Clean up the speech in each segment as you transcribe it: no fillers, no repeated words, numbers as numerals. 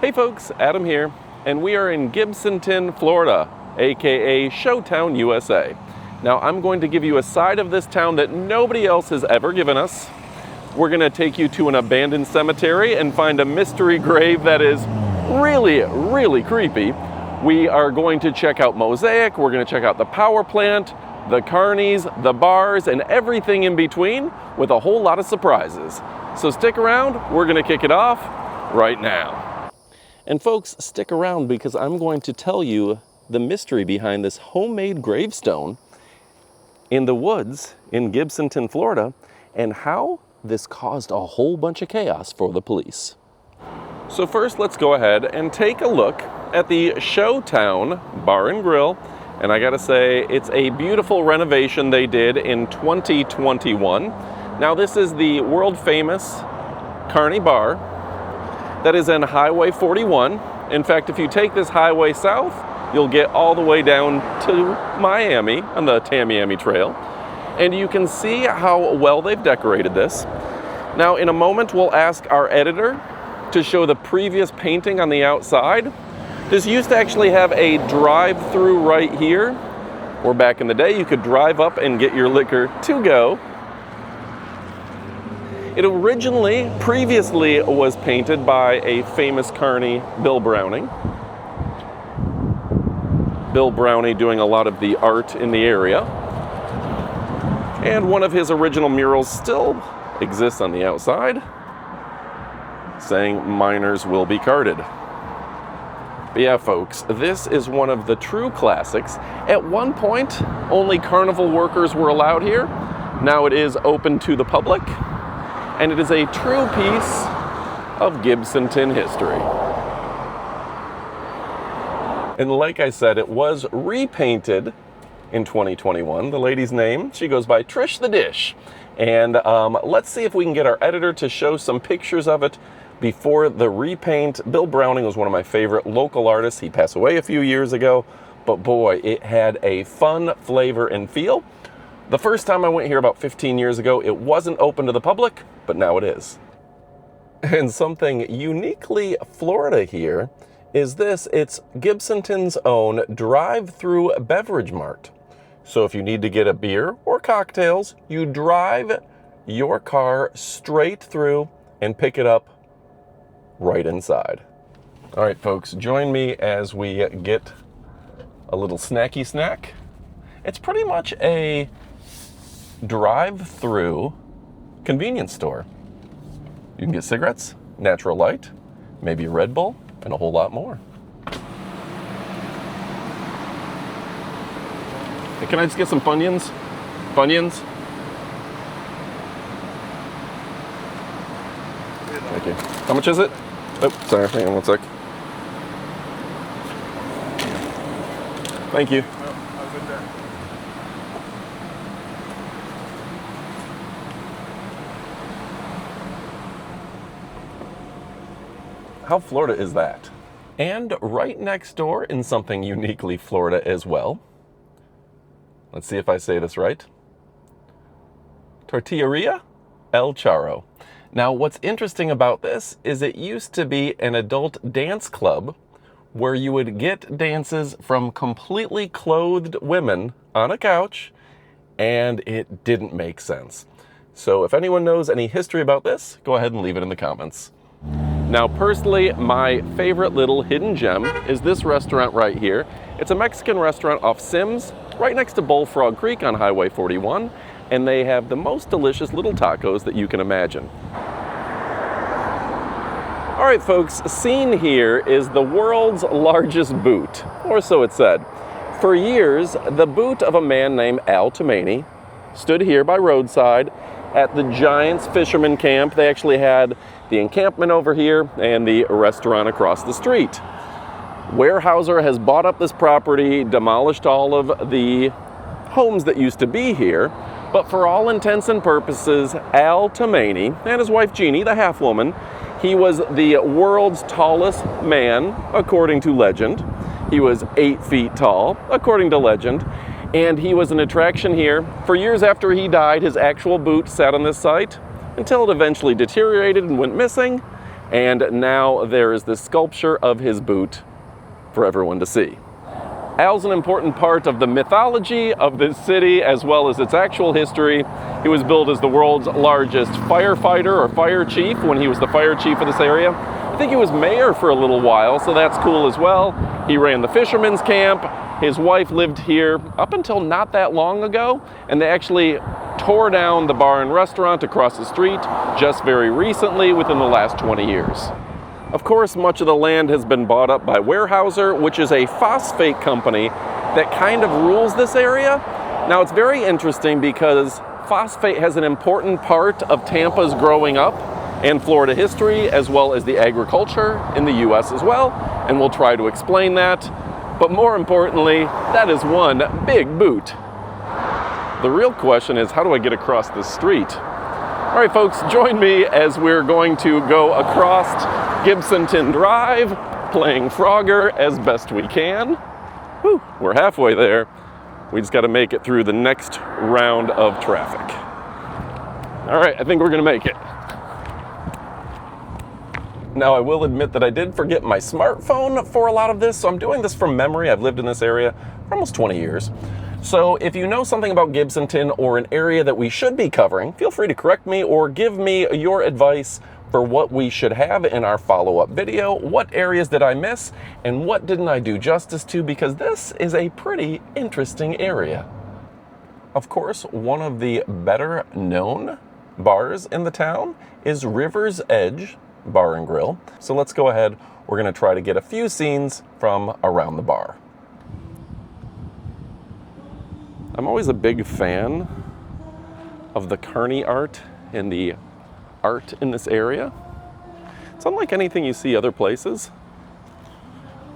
Hey folks, Adam here, and we are in Gibsonton, Florida, aka Showtown, USA. Now I'm going to give you a side of this town that nobody else has ever given us. We're going to take you to an abandoned cemetery and find a mystery grave that is really creepy. We are going to check out Mosaic, we're going to check out the power plant, the carnies, the bars, and everything in between with a whole lot of surprises. So stick around, we're going to kick it off right now. And folks, stick around because I'm going to tell you the mystery behind this homemade gravestone in the woods in Gibsonton, Florida, and how this caused a whole bunch of chaos for the police. So first, let's go ahead and take a look at the Showtown Bar and Grill. And I gotta say, it's a beautiful renovation they did in 2021. Now this is the world famous Carney Bar that is in Highway 41. In fact, if you take this highway south, you'll get all the way down to Miami on the Tamiami Trail. And you can see how well they've decorated this. Now in a moment, we'll ask our editor to show the previous painting on the outside. This used to actually have a drive-through right here, or back in the day, you could drive up and get your liquor to go. It previously was painted by a famous carny, Bill Browning. Bill Browning doing a lot of the art in the area. And one of his original murals still exists on the outside, saying minors will be carded. But yeah, folks, this is one of the true classics. At one point, only carnival workers were allowed here. Now it is open to the public, and it is a true piece of Gibsonton history. And like I said, it was repainted in 2021. The lady's name, she goes by Trish the Dish. And let's see if we can get our editor to show some pictures of it before the repaint. Bill Browning was one of my favorite local artists. He passed away a few years ago, but boy, it had a fun flavor and feel. The first time I went here about 15 years ago, it wasn't open to the public, but now it is. And something uniquely Florida here is this. It's Gibsonton's own drive-through Beverage Mart. So if you need to get a beer or cocktails, you drive your car straight through and pick it up right inside. All right, folks, join me as we get a little snacky snack. It's pretty much a drive-through convenience store. You can get cigarettes, natural light, maybe a Red Bull, and a whole lot more. Hey, can I just get some Funyuns? Funyuns? Thank you. How much is it? Oh, sorry, hang on one sec. Thank you. How Florida is that? And right next door in something uniquely Florida as well. Let's see if I say this right. Tortilleria El Charro. Now, what's interesting about this is it used to be an adult dance club where you would get dances from completely clothed women on a couch, and it didn't make sense. So if anyone knows any history about this, go ahead and leave it in the comments. Now, personally, my favorite little hidden gem is this restaurant right here. It's a Mexican restaurant off Sims, right next to Bullfrog Creek on Highway 41. And they have the most delicious little tacos that you can imagine. All right, folks, seen here is the world's largest boot, or so it said. For years, the boot of a man named Al Tomaini stood here by roadside at the Giants Fisherman Camp. They actually had the encampment over here and the restaurant across the street. Weyerhaeuser has bought up this property, demolished all of the homes that used to be here, but for all intents and purposes, Al Tomaini and his wife Jeanie, the half-woman, he was the world's tallest man, according to legend. He was 8 feet tall, according to legend, and he was an attraction here. For years after he died, his actual boot sat on this site until it eventually deteriorated and went missing. And now there is this sculpture of his boot for everyone to see. Al's an important part of the mythology of this city as well as its actual history. He was billed as the world's largest firefighter or fire chief when he was the fire chief of this area. I think he was mayor for a little while, so that's cool as well. He ran the fisherman's camp. His wife lived here up until not that long ago, and they actually tore down the bar and restaurant across the street just very recently, within the last 20 years. Of course, much of the land has been bought up by Weyerhaeuser, which is a phosphate company that kind of rules this area. Now, it's very interesting because phosphate has an important part of Tampa's growing up and Florida history, as well as the agriculture in the U.S. as well, and we'll try to explain that. But more importantly, that is one big boot. The real question is, how do I get across this street? All right, folks, join me as we're going to go across Gibsonton Drive, playing Frogger as best we can. Whew, we're halfway there. We just got to make it through the next round of traffic. All right, I think we're going to make it. Now, I will admit that I did forget my smartphone for a lot of this, so I'm doing this from memory. I've lived in this area for almost 20 years. So if you know something about Gibsonton or an area that we should be covering, feel free to correct me or give me your advice for what we should have in our follow-up video. What areas did I miss and what didn't I do justice to, because this is a pretty interesting area. Of course, one of the better known bars in the town is River's Edge Bar and Grill. So let's go ahead. We're going to try to get a few scenes from around the bar. I'm always a big fan of the carny art and the art in this area. It's unlike anything you see other places.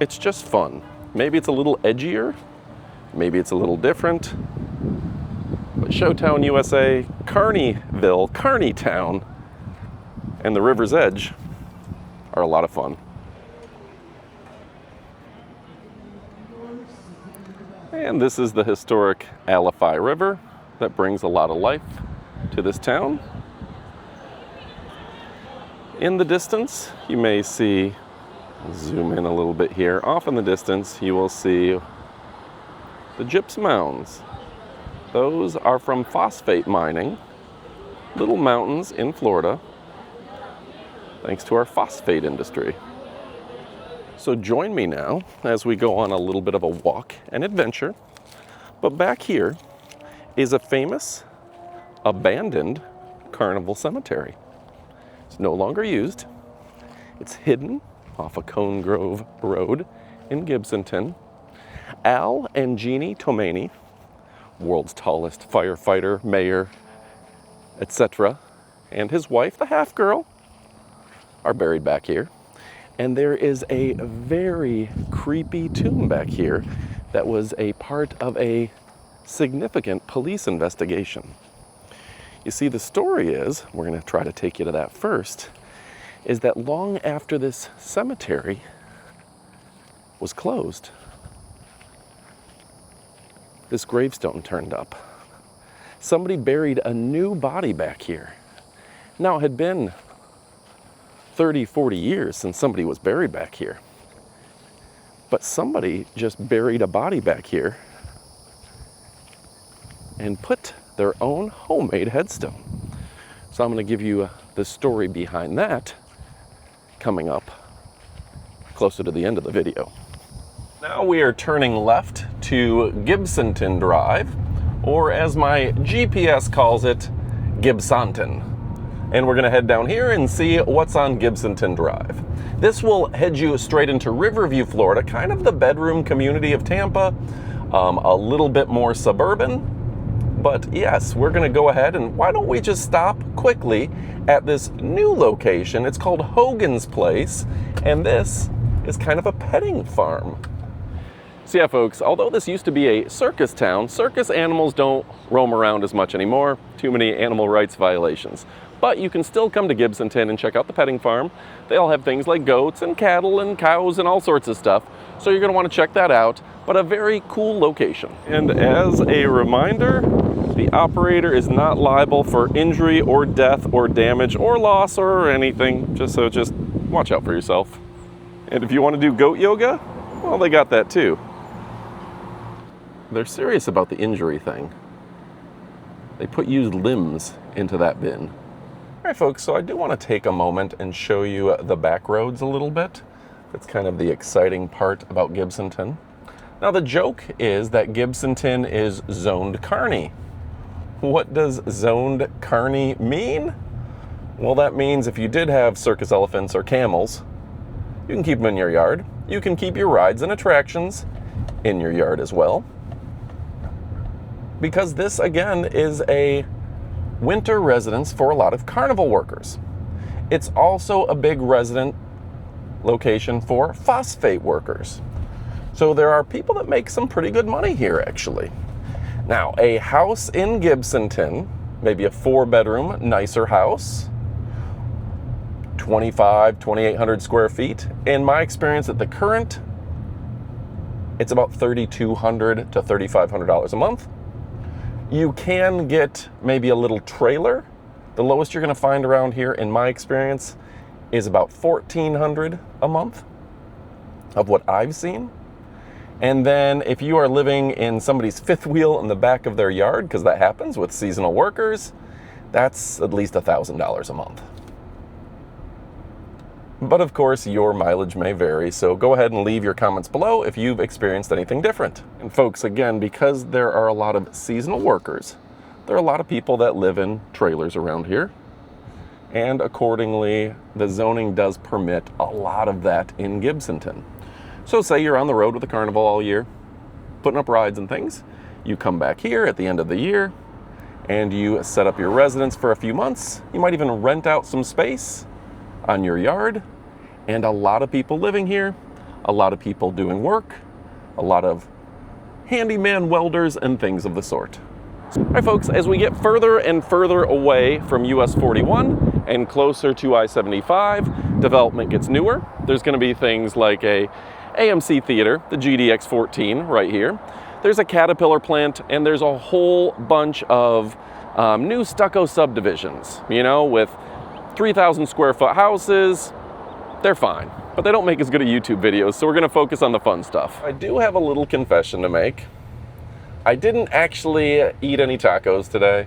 It's just fun. Maybe it's a little edgier, maybe it's a little different, but Showtown, USA, Carneyville, Carneytown, and the River's Edge are a lot of fun. And this is the historic Alafia River that brings a lot of life to this town. In the distance, you may see, zoom in a little bit here, off in the distance, you will see the gyps mounds. Those are from phosphate mining, little mountains in Florida, thanks to our phosphate industry. So join me now as we go on a little bit of a walk and adventure. But back here is a famous abandoned carnival cemetery. It's no longer used. It's hidden off of Cone Grove Road in Gibsonton. Al and Jeanie Tomaini, world's tallest firefighter, mayor, etc., and his wife, the half girl, are buried back here. And there is a very creepy tomb back here that was a part of a significant police investigation. You see, the story is, we're going to try to take you to that first, is that long after this cemetery was closed, this gravestone turned up. Somebody buried a new body back here. Now, it had been 30, 40 years since somebody was buried back here. But somebody just buried a body back here and put their own homemade headstone. So I'm going to give you the story behind that coming up closer to the end of the video. Now we are turning left to Gibsonton Drive, or as my GPS calls it, Gibsonton. And we're going to head down here and see what's on Gibsonton Drive. This will head you straight into Riverview, Florida, kind of the bedroom community of Tampa, a little bit more suburban. But yes, we're going to go ahead and why don't we just stop quickly at this new location. It's called Hogan's Place, and this is kind of a petting farm. So yeah, folks, although this used to be a circus town, circus animals don't roam around as much anymore. Too many animal rights violations. But you can still come to Gibsonton and check out the petting farm. They all have things like goats and cattle and cows and all sorts of stuff. So you're going to want to check that out. But a very cool location. And as a reminder, the operator is not liable for injury or death or damage or loss or anything. Just watch out for yourself. And if you want to do goat yoga, well, they got that too. They're serious about the injury thing. They put used limbs into that bin. All right, folks, so I do want to take a moment and show you the back roads a little bit. That's kind of the exciting part about Gibsonton. Now, the joke is that Gibsonton is zoned carny. What does zoned carny mean? Well, that means if you did have circus elephants or camels, you can keep them in your yard. You can keep your rides and attractions in your yard as well. Because this, again, is a winter residence for a lot of carnival workers. It's also a big resident location for phosphate workers. So there are people that make some pretty good money here, actually. Now, a house in Gibsonton, maybe a 4-bedroom, nicer house, 2,800 square feet. In my experience at the current, it's about $3,200 to $3,500 a month. You can get maybe a little trailer. The lowest you're gonna find around here, in my experience, is about $1,400 a month of what I've seen. And then if you are living in somebody's fifth wheel in the back of their yard, because that happens with seasonal workers, that's at least $1,000 a month. But of course, your mileage may vary, so go ahead and leave your comments below if you've experienced anything different. And folks, again, because there are a lot of seasonal workers, there are a lot of people that live in trailers around here. And accordingly, the zoning does permit a lot of that in Gibsonton. So say you're on the road with the carnival all year, putting up rides and things. You come back here at the end of the year and you set up your residence for a few months. You might even rent out some space on your yard. And a lot of people living here, a lot of people doing work, a lot of handyman welders and things of the sort. All right, folks, as we get further and further away from US 41 and closer to I-75, development gets newer. There's gonna be things like a AMC Theater, the GDX 14 right here. There's a Caterpillar plant, and there's a whole bunch of new stucco subdivisions, you know, with 3,000 square foot houses. They're fine, but they don't make as good a YouTube videos, so we're gonna focus on the fun stuff. I do have a little confession to make. I didn't actually eat any tacos today.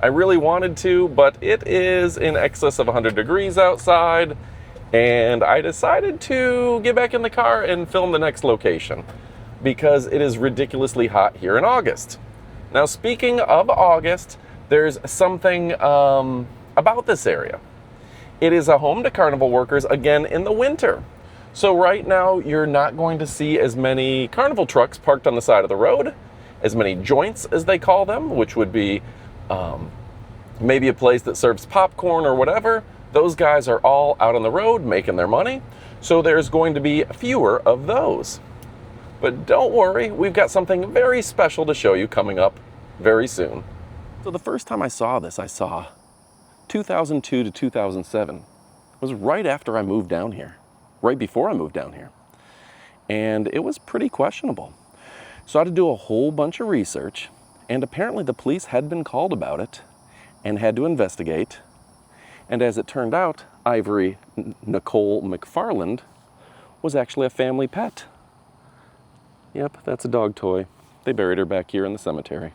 I really wanted to, but it is in excess of 100 degrees outside, and I decided to get back in the car and film the next location because it is ridiculously hot here in August. Now, speaking of August, there's something about this area. It is a home to carnival workers, again, in the winter. So right now, you're not going to see as many carnival trucks parked on the side of the road, as many joints as they call them, which would be maybe a place that serves popcorn or whatever. Those guys are all out on the road making their money. So there's going to be fewer of those. But don't worry, we've got something very special to show you coming up very soon. So the first time I saw this, I saw 2002 to 2007. It was right after I moved down here, right before I moved down here. And it was pretty questionable. So I had to do a whole bunch of research, and apparently the police had been called about it and had to investigate. And as it turned out, Ivory Nicole McFarland was actually a family pet. Yep, that's a dog toy. They buried her back here in the cemetery.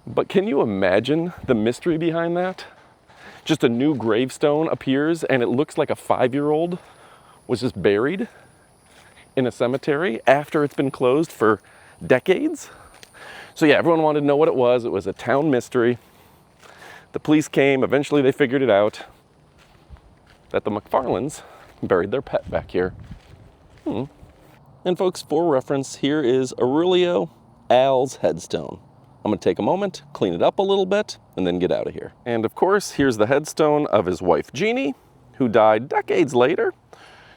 But can you imagine the mystery behind that? Just a new gravestone appears and it looks like a 5-year-old was just buried in a cemetery after it's been closed for decades. So yeah, everyone wanted to know what it was. It was a town mystery. The police came, eventually they figured it out, that the McFarlands buried their pet back here. And folks, for reference, here is Aurelio Al's headstone. I'm gonna take a moment, clean it up a little bit, and then get out of here. And of course, here's the headstone of his wife, Jeanie, who died decades later.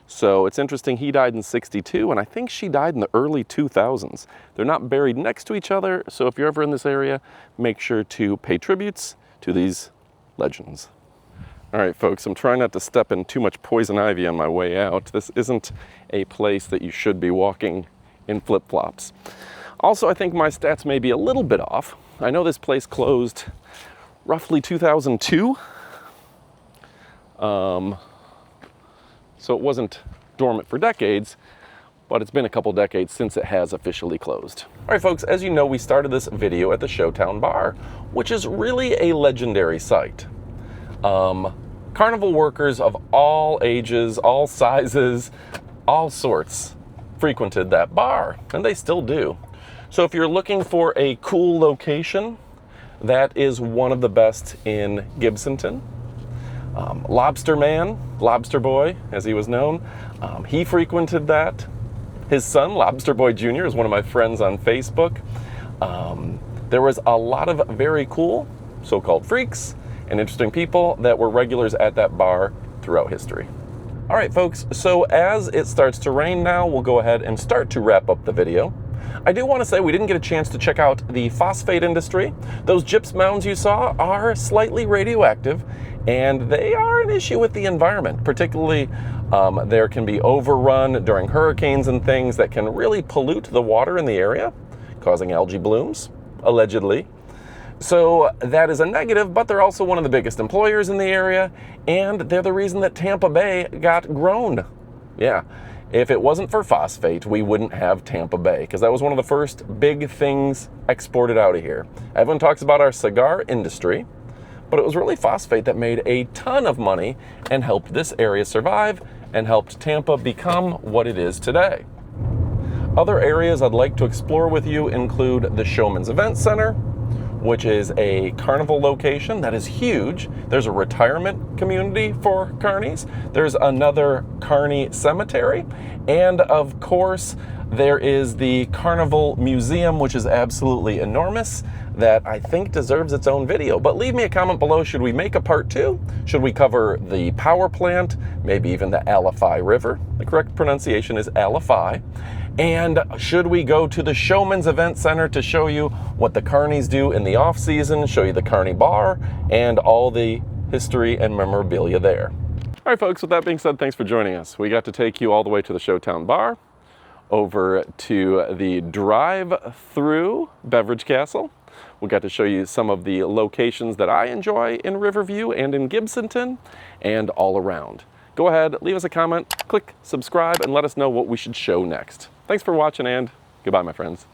So it's interesting, he died in '62, and I think she died in the early 2000s. They're not buried next to each other, so if you're ever in this area, make sure to pay tributes to these legends. All right, folks, I'm trying not to step in too much poison ivy on my way out. This isn't a place that you should be walking in flip-flops. Also, I think my stats may be a little bit off. I know this place closed roughly 2002. So it wasn't dormant for decades, but it's been a couple decades since it has officially closed. All right, folks, as you know, we started this video at the Showtown Bar, which is really a legendary site. Carnival workers of all ages, all sizes, all sorts frequented that bar, and they still do. So if you're looking for a cool location, that is one of the best in Gibsonton. Lobster Man, Lobster Boy, as he was known, he frequented that. His son, Lobster Boy Jr., is one of my friends on Facebook. There was a lot of very cool so-called freaks and interesting people that were regulars at that bar throughout history. All right, folks, so as it starts to rain now, we'll go ahead and start to wrap up the video. I do want to say we didn't get a chance to check out the phosphate industry. Those gyps mounds you saw are slightly radioactive, and they are an issue with the environment. Particularly, there can be overrun during hurricanes and things that can really pollute the water in the area, causing algae blooms, allegedly. So that is a negative, but they're also one of the biggest employers in the area, and they're the reason that Tampa Bay got grown. Yeah, if it wasn't for phosphate, we wouldn't have Tampa Bay, because that was one of the first big things exported out of here. Everyone talks about our cigar industry, but it was really phosphate that made a ton of money and helped this area survive and helped Tampa become what it is today. Other areas I'd like to explore with you include the Showman's Event Center, which is a carnival location that is huge. There's a retirement community for carnies. There's another carny cemetery. And of course, there is the Carnival Museum, which is absolutely enormous, that I think deserves its own video. But leave me a comment below. Should we make a part 2? Should we cover the power plant? Maybe even the Alafia River? The correct pronunciation is Alafia. And should we go to the Showman's Event Center to show you what the carnies do in the off season, show you the carny bar, and all the history and memorabilia there. All right, folks, with that being said, thanks for joining us. We got to take you all the way to the Showtown Bar, over to the drive-through Beverage Castle. We got to show you some of the locations that I enjoy in Riverview and in Gibsonton and all around. Go ahead, leave us a comment, click subscribe, and let us know what we should show next. Thanks for watching, and goodbye, my friends.